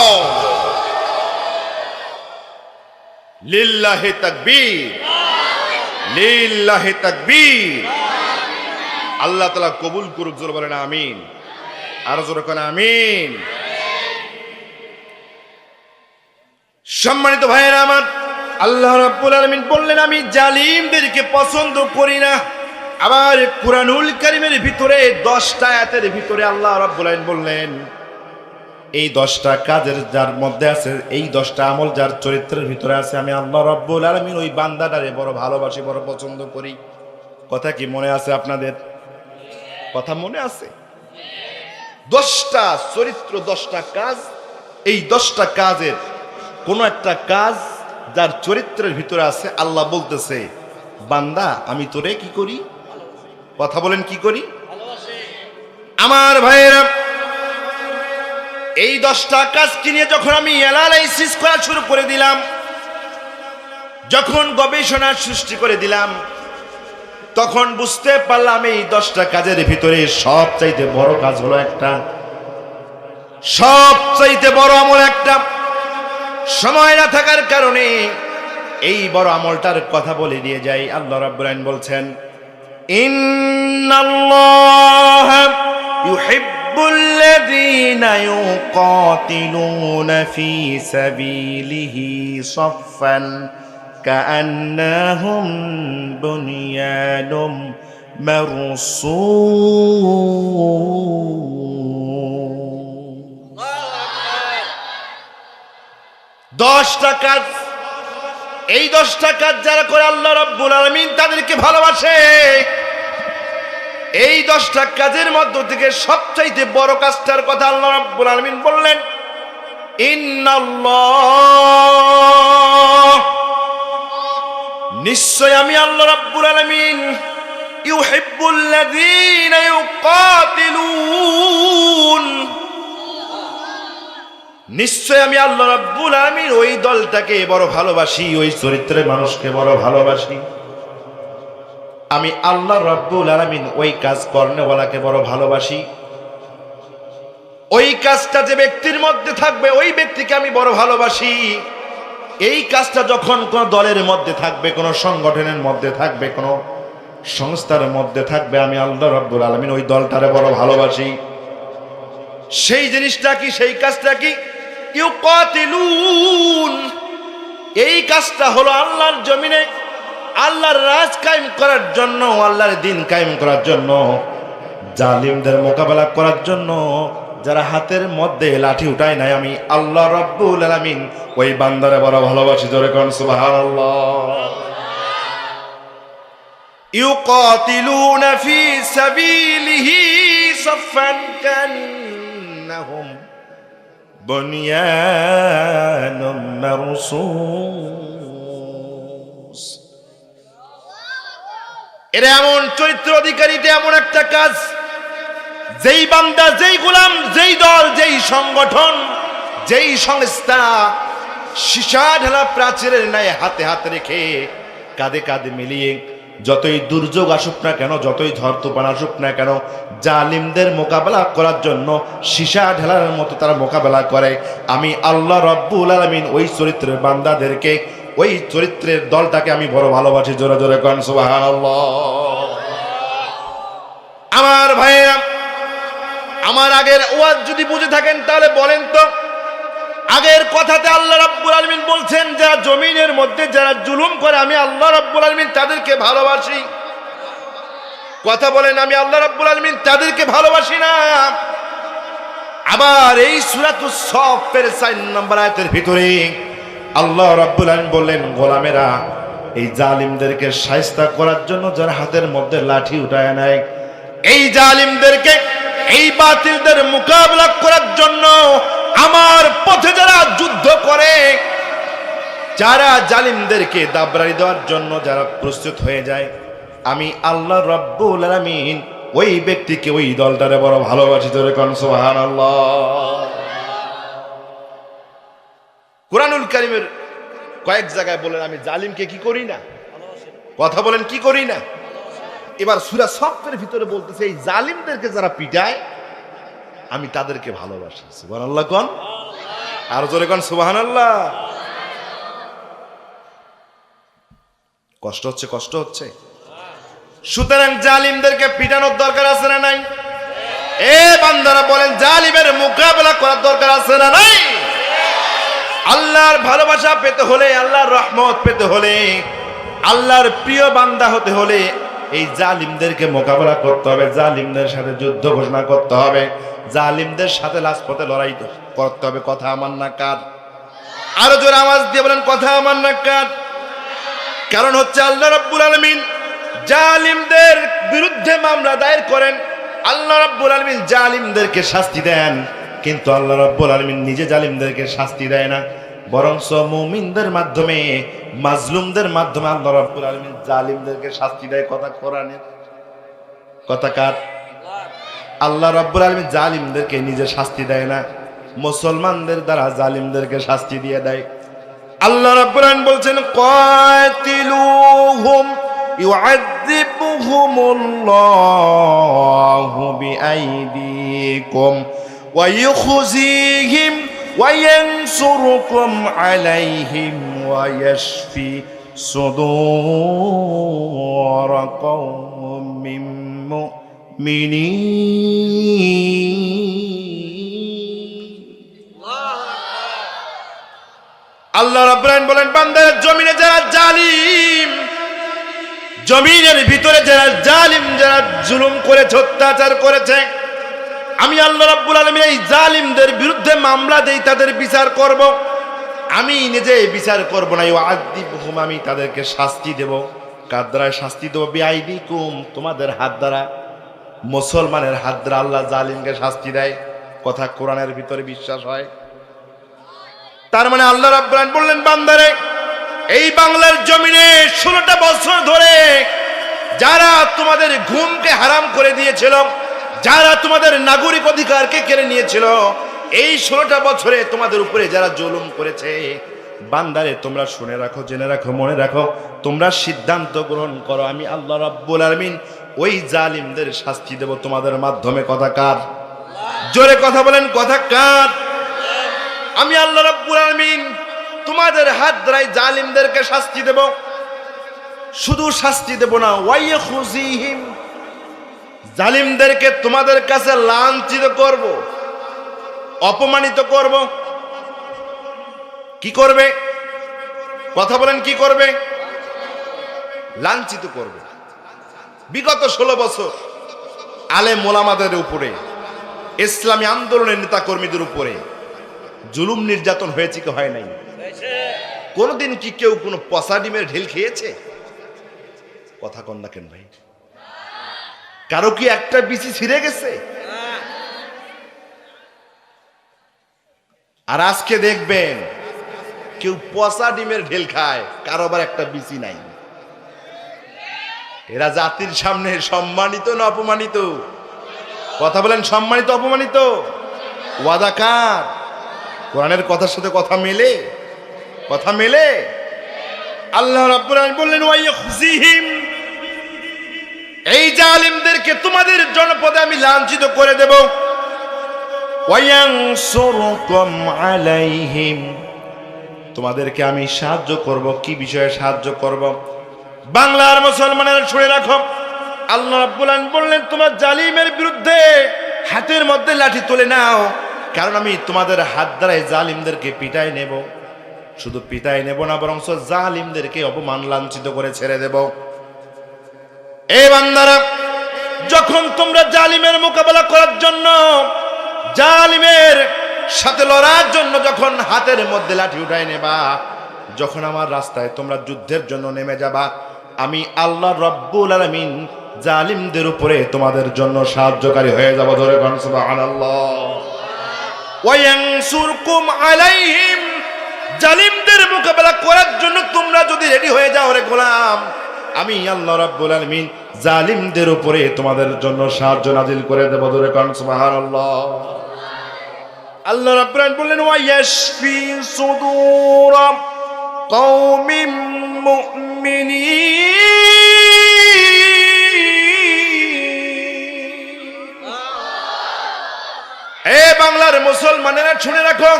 লিল্লাহি তাকবীর, লিল্লাহি তাকবীর। আল্লাহ তাআলা কবুল করুক। জোরে বলেন আমিন। আর জোরে কোন আমিন। সম্মানিত ভাইয়েরা আমার, আল্লাহ রাব্বুল আলামিন বললেন আমি জালিমদেরকে পছন্দ করি না। আবার কুরআনুল কারীমের ভিতরে 10টা আয়াতের ভিতরে আল্লাহ রাব্বুল আলামিন বললেন এই 10টা কাজের যার মধ্যে আছে, এই 10টা আমল যার চরিত্রের ভিতরে আছে, আমি আল্লাহ রাব্বুল আলামিন ওই বান্দাটারে বড় ভালোবাসি, বড় পছন্দ করি। কথা কি মনে আছে আপনাদের? কথা মনে আছে? 10টা চরিত্র, 10টা কাজ। এই 10টা কাজের কোন একটা কাজ যার চরিত্রের ভিতরে আছে, আল্লাহ বলতেছে বান্দা আমি তোরে কি করি? কথা বলেন, কি করি? আমার ভাইয়েরা, এই 10টা কাজকে নিয়ে যখন আমি অ্যানালাইসিস করা শুরু করে দিলাম, যখন গবেষণা সৃষ্টি করে দিলাম, তখন বুঝতে পারলাম এই 10টা কাজের ভিতরে সবচাইতে বড় কাজ হলো একটা, সবচাইতে বড় আমল একটা। সময় না থাকার কারণে এই বড় আমলটার কথা বলে দিয়ে যাই। আল্লাহ রাব্বুল আলামিন বলছেন ইন্নাল্লাহা ইউহিব্বুল্লাযীনা ইউকাতিলুনা ফী সাবিলিহি সাফফান কাআন্নাহুম বুনিয়ানুম মারসূস। 10টা কাজ, এই 10টা কাজ যারা করে আল্লাহ রাব্বুল আলামিন তাদেরকে ভালোবাসে। এই 10টা কাজের মধ্য থেকে সবচাইতে বড় কাজটার কথা আল্লাহ রাব্বুল আলামিন বললেন, ইন্নাল্লাহ, নিশ্চয় আমি আল্লাহ রাব্বুল আলামিন ইউহিব্বুল্লাযীনা ইউকাতিলুন, নিশ্চয় আমি আল্লাহ রাব্বুল আলামিন ওই দলটাকে বড় ভালোবাসি, ওই চরিত্রের মানুষকে বড় ভালোবাসি। আমি আল্লাহ রাব্বুল আলামিন ওই কাজ করনেওয়ালাকে বড় ভালোবাসি। ওই কাজটা যে ব্যক্তির মধ্যে থাকবে ওই ব্যক্তিকে আমি বড় ভালোবাসি। এই কাজটা যখন কোন দলের মধ্যে থাকবে, কোন সংগঠনের মধ্যে থাকবে, কোন সংস্থার মধ্যে থাকবে, আমি আল্লাহ রাব্বুল আলামিন ওই দলটারে বড় ভালোবাসি। সেই জিনিসটা কি? সেই কাজটা কি? ইউকাতিলুন, এই কাজটা হলো আল্লাহর জমিনে আল্লাহর রাজ কায়েম করার জন্য, আল্লাহর দ্বীন কায়েম করার জন্য, জালিমদের মোকাবেলা করার জন্য। যারা হাতের মধ্যে লাঠি উঠায় নাই, আমি আল্লাহ রাব্বুল আলামিন ওই বান্দারে বড় ভালোবাসি। জোরে কোন সুবহানাল্লাহ। ইউকাতিলুনা ফি সাবিলিহি সাফান কান্নাহুম বুনিয়ানুম মারসুস। এরা এমন চরিত্র অধিকারী, এমন একটা কাজ, যেই বান্দা, যেই গোলাম, যেই দল, যেই সংগঠন, যেই সংস্থা সীসা ঢালা প্রাচীরের ন্যায় হাতে হাত রেখে কাঁধে কাঁধে মিলিয়ে যতই দুর্যোগ আসুক না কেন, যতই ঝড় তুফান আসুক না কেন, জালিমদের মোকাবেলা করার জন্য সীসা ঢালার মতো তারা মোকাবেলা করে, আমি আল্লাহ রাব্বুল আলামিন ওই চরিত্রের বান্দাদেরকে, ওই চরিত্রের দলটাকে আমি বড় ভালোবাসি। জোরে জোরে কোন সুবহানাল্লাহ। আমার ভাইরা, আমার আগের ওয়াজ যদি বুঝে থাকেন তাহলে বলেন তো, আগের কথাতে আল্লাহ রাব্বুল আলামিন বলছেন যারা জমিনের মধ্যে যারা জুলুম করে আমি আল্লাহ রাব্বুল আলামিন তাদেরকে ভালোবাসি। কথা বলেন, আমি আল্লাহ রাব্বুল আলামিন তাদেরকে ভালোবাসি না। আবার এই সূরাতুস সফের 4 নম্বর আয়াতের ভিতরে আল্লাহ রাব্বুল আলামিন বললেন, গোলামেরা, এই জালিমদেরকে শায়েস্তা করার জন্য যারা হাতের মধ্যে লাঠি উঠায় নেয়, এই জালিমদেরকে, এই বাতিলদের মোকাবেলা করার জন্য আমার পথে যারা যুদ্ধ করে, যারা জালিমদেরকে দাবরারি দেওয়ার জন্য যারা প্রস্তুত হয়ে যায়, আমি আল্লাহ রাব্বুল আলামিন ওই ব্যক্তিকে, ওই দলটারে বড় ভালোবাসি। জোরে কোন সুবহানাল্লাহ। কুরআনুল কারীমের কয়েক জায়গায় বলেন আমি জালিমকে কি করি না, কথা বলেন কি করি না। এবার সূরা সফের ভিতরে বলতেছে এই জালিমদেরকে যারা পিটায় আমি তাদেরকে ভালোবাসি। সুবহানাল্লাহ কোন, আর জোরে কোন সুবহানাল্লাহ। কষ্ট হচ্ছে, কষ্ট হচ্ছে। সুতরাং জালিমদেরকে পিটানোর দরকার আছে না নাই? এ বান্দারা বলেন, জালিমের মোকাবেলা করার দরকার আছে না নাই? আল্লাহর ভালোবাসা পেতে হলে, আল্লাহর রহমত পেতে হলে, আল্লাহর প্রিয় বান্দা হতে হলে এই জালিমদেরকে মোকাবেলা করতে হবে, জালিমদের সাথে যুদ্ধ ঘোষণা করতে হবে, জালিমদের সাথে রাজপথে লড়াই করতে হবে। কথা আমার না কার? আরো জোরে আওয়াজ দিয়ে বলেন, কথা আমার না কার? কারণ হচ্ছে আল্লাহ রাব্বুল আলামিন জালিমদের বিরুদ্ধে মামলা দায়ের করেন, আল্লাহ রাব্বুল আলামিন জালিমদেরকে শাস্তি দেন, কিন্তু আল্লাহ রাব্বুল আলামিন নিজে জালিমদেরকে শাস্তি দেয় না, বরং মুমিনদের মাধ্যমে, মাজলুমদের মাধ্যমে আল্লাহ রাব্বুল আলামিন জালিমদেরকে শাস্তি দেয়। কথা কোরআনের, কথা কার? আল্লাহ রাব্বুল আলামিন জালিমদেরকে নিজে শাস্তি দেয় না, মুসলমানদের দ্বারা জালিমদেরকে শাস্তি দিয়ে দেয়। আল্লাহ রাব্বুল আলামিন বলছেন, কাতিলুহুম ইউআযিবুহুমুল্লাহু বিআইদিকুম ওয়া ইউখজিহিম ওয়া ইয়ানসুরুকুম আলাইহিম ওয়া ইয়াশফি সুদূর কওমিন আল্লাহ রাব্বুল আলামিন বলেন, বান্দার জমিনে যারা জালিম, জমিনের ভিতরে যারা জালিম, যারা জুলুম করেছে, অত্যাচার করেছে, আমি আল্লাহ রাব্বুল আলামিন এই জালিমদের বিরুদ্ধে মামলা দেই, তাদের বিচার করব। আমি নিজে বিচার করব না, ইউআযিবুহুম, আমি তাদেরকে শাস্তি দেব। কার দ্বারা শাস্তি দেব? বিআইদিকুম, তোমাদের হাত দ্বারা। মুসলমানের হাত দ্বারা আল্লাহ জালিমকে শাস্তি দেয়। কথা কোরআনের ভিতরে বিশ্বাস হয়? তার মানে আল্লাহ রাব্বুল আলামিন বললেন, বান্দারে, এই বাংলার জমিনে 16টা বছর ধরে যারা তোমাদের ঘুমকে হারাম করে দিয়েছিল, যারা তোমাদের নাগরিক অধিকারকে কেড়ে নিয়েছিল, এই 16টা বছরে তোমাদের উপরে যারা জুলুম করেছে, বান্দারে তোমরা শুনে রাখো, জেনে রাখো, মনে রাখো, তোমরা সিদ্ধান্ত গ্রহণ করো, আমি আল্লাহ রাব্বুল আলামিন ওই জালিমদের শাস্তি দেব তোমাদের মাধ্যমে। কথা কার? জোরে কথা বলেন, কথা কার? আমি আল্লাহ রাব্বুল আলামিন তোমাদের হাত দ্বারাই জালিমদেরকে শাস্তি দেব। শুধু শাস্তি দেব না, ওয়াইখুজিহিম, জালিমদেরকে তোমাদের কাছে লাঞ্ছিত করব, অপমানিত করব। কি করবে? কথা বলেন, কি করবে? লাঞ্ছিত করবে। বিগত 16 বছর আলেম ওলামাদের উপরে, ইসলামী আন্দোলনের নেতা কর্মীদের উপরে জুলুম নির্যাতন হয়েছে কি হয় নাই? কোনদিন কি কেউ কোনো পচা ডিমের ঢিল খেয়েছে? কথা কন না কেন ভাই? কারো কি একটা বিচি ছিঁড়ে গেছে? আর আজকে দেখবেন কেউ পচা ডিমের ঢিল খায়, কারো আবার একটা বিচি নাই। এরা জাতির সামনে সম্মানিত না অপমানিত? কথা বলেন, সম্মানিত অপমানিত? ওয়াদা কার? কোরআনের কথার সাথে কথা মেলে? কথা মেলে? আল্লাহ রাব্বুল আলামিন বললেন, ওয়াইখুজিহিম, এই জালিমদেরকে তোমাদের জনপদে আমি লাঞ্ছিত করে দেব। ওয়ায়ানসুরুকুম আলাইহিম, তোমাদেরকে আমি সাহায্য করব। কি বিষয়ে সাহায্য করব? বাংলার মুসলমানেরা শুনে রাখো, আল্লাহ রাব্বুল আলামিন বললেন, তোমার জালিমের বিরুদ্ধে হাতের মধ্যে লাঠি তুলে নাও, কারণ আমি তোমাদের হাত দ্বারাই জালিমদেরকে পিটাই নেব। শুধু পিটাই নেব না, বরং জালিমদেরকে অপমান লাঞ্ছিত করে ছেড়ে দেব। এই বান্দারা, যখন তোমরা জালিমের মোকাবেলা করার জন্য, জালিমের সাথে লড়ার জন্য যখন হাতের মধ্যে লাঠি উঠাই নেবা, যখন আমার রাস্তায় তোমরা যুদ্ধের জন্য নেমে যাবা, আমি আল্লাহ রাব্বুল আলামিন জালিমদের উপরে তোমাদের জন্য সাহায্যকারী হয়ে যাব। ধরে কোন সুবহানাল্লাহ। ওয়ায়ানসুরকুম আলাইহিম, জালিমদের মোকাবেলা করার জন্য তোমরা যদি রেডি হয়ে যাও রে গোলাম, আমি আল্লাহ রাব্বুল আলামিন জালিমদের উপরে তোমাদের জন্য সাহায্য নাজিল করে দেব। ধরে কোন সুবহানাল্লাহ। আল্লাহ রাব্বুল আলামিন বললেন, ওয়ায়াশফি সুদূর কওমিন মুমিনিন, এ বাংলার মুসলমানেরা শুনে রাখো,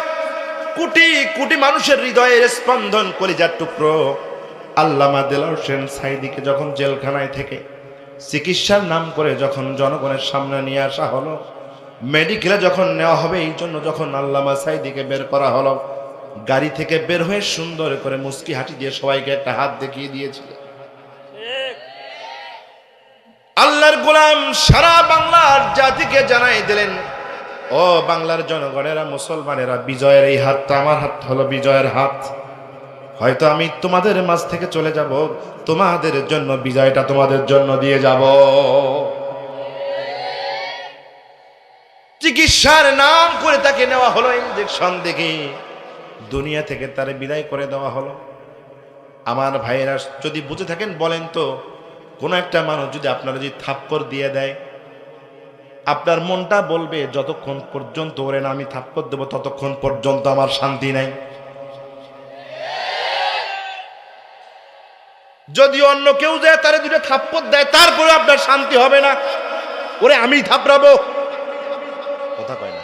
কোটি কোটি মানুষের হৃদয়ের স্পন্দন, কলিজার টুকরো আল্লামা দেলোয়ার হোসেন সাঈদীকে যখন জেলখানায় থেকে চিকিৎসার নাম করে যখন জনগণের সামনে নিয়ে আসা হলো, মেডিকেলে যখন নেওয়া হবে এই জন্য যখন আল্লামা সাঈদীকে বের করা হলো, গাড়ি থেকে বের হয়ে সুন্দর করে মুস্কি হাঁটি দিয়ে সবাইকে একটা হাত দেখিয়ে দিয়েছিল। আল্লাহর গোলাম সারা বাংলার জাতিকে জানাই দিলেন, ও বাংলার জনগণেরা, মুসলমানেরা, বিজয়ের এই হাতটা আমার হাত হলো বিজয়ের হাত। হয়তো আমি তোমাদের মাঝ থেকে চলে যাব, তোমাদের জন্য বিজয়টা তোমাদের জন্য দিয়ে যাব। চিকিৎসার নাম করে তাকে নেওয়া হলো, ইনজেকশন দেখে দুনিয়া থেকে তারে বিদায় করে দেওয়া হলো। আমার ভাইয়েরা যদি বুঝে থাকেন বলেন তো, কোন একটা মানুষ যদি আপনারা যদি থাপ্পড় দিয়ে দেয়, আপনার মনটা বলবে যতক্ষণ পর্যন্ত ওরে না আমি থাপ্পড় দেবো ততক্ষণ পর্যন্ত আমার শান্তি নাই। যদি অন্য কেউ যায় তারে দুটো থাপ্পড় দেয়, তারপরে আপনার শান্তি হবে না, ওরে আমি থাপড়াবো। কথা কয় না।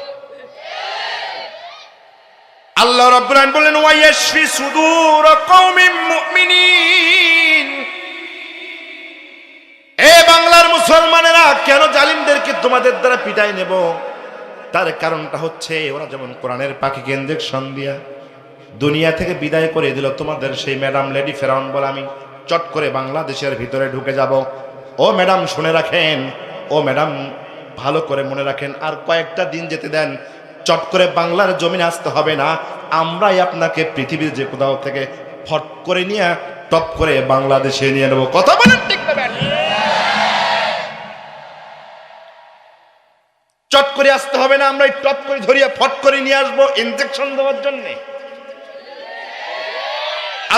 আল্লাহ রাব্বুল আলামিন বললেন, ওয়ায়াশফি সুদূর কওমিন মুমিনিন, এ বাংলার মুসলমানেরা, কেন জালিমদেরকে তোমাদের দ্বারা পিটাই নেব? তার কারণটা হচ্ছে, ওরা যেমন কোরআনের পাখিকে ইনজেকশন দিয়া দুনিয়া থেকে বিদায় করে দিল, তোমাদের সেই ম্যাডাম লেডি ফেরাউন বলে আমি চট করে বাংলাদেশের ভিতরে ঢুকে যাব। ও ম্যাডাম শুনে রাখেন, ও ম্যাডাম ভালো করে মনে রাখেন, আর কয়েকটা দিন যেতে দেন, চট করে বাংলার জমিনে আসতে হবে না। আমরাই আপনাকে পৃথিবীর যে কোথাও থেকে ফট করে নিয়ে টপ করে বাংলাদেশে নিয়ে নেবো। কথা বলেন ঠিক না? চট করে আসতে হবে না, আমরা টপ করে ধরিয়ে ফট করে নিয়ে আসবো ইনজেকশন দেওয়ার জন্য।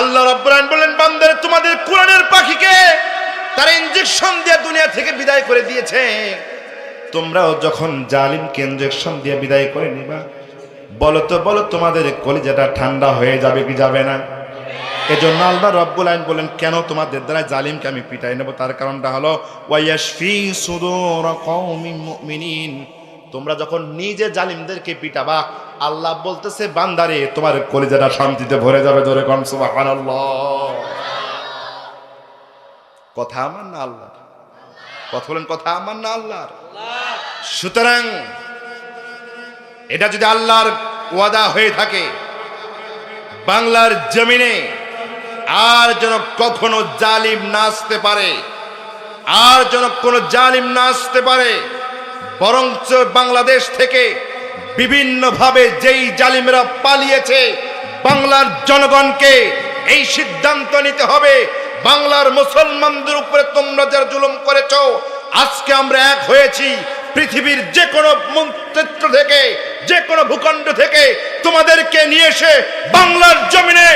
আল্লাহ রাব্বুল আলামিন বলেন, বান্দারে তোমাদের কোরআনের পাখিকে তারা ইনজেকশন দিয়ে দুনিয়া থেকে বিদায় করে দিয়েছে, তোমরাও যখন জালিমকে ইনজেকশন দিয়ে বিদায় করে নিবা, বলো তো বলো তোমাদের কলিজাটা ঠান্ডা হয়ে যাবে কি যাবে না? এজন্য আল্লাহ রাব্বুল আলামিন বলেন, কেন তোমাদের দ্বারা জালিমকে আমি পিটাই নেব? তার কারণটা হলো ওয়ায়াশফি সুদুর কওমিন মুমিনিন। তোমরা যখন নিজে জালিমদেরকে পিটাবা, আল্লাহ বলতেছে বান্দারে তোমার কলিজাটা শান্তিতে ভরে যাবে। জোরে কোন সুবহানাল্লাহ। কথা আমার না আল্লাহর? কথা বলেন, কথা আমার না আল্লাহর? সুতরাং এটা যদি আল্লাহর ওয়াদা হয়ে থাকে, বাংলার জমিনে আর যেন কখনো জালিম না আসতে পারে, আর যেন কোনো জালিম না আসতে পারে। বরঞ্চ বাংলাদেশ থেকে বিভিন্নভাবে যেই জালিমরা পালিয়েছে, বাংলার জনগণকে এই সিদ্ধান্ত নিতে হবে, বাংলার মুসলমানদের উপরে তোমরা যারা জুলুম করেছো, আজকে আমরা এক হয়েছি। পৃথিবীর যে কোনো মন্ত্রিত্ব থেকে, যে কোনো ভূখণ্ড থেকে তোমাদেরকে নিয়ে এসে বাংলার জমিনে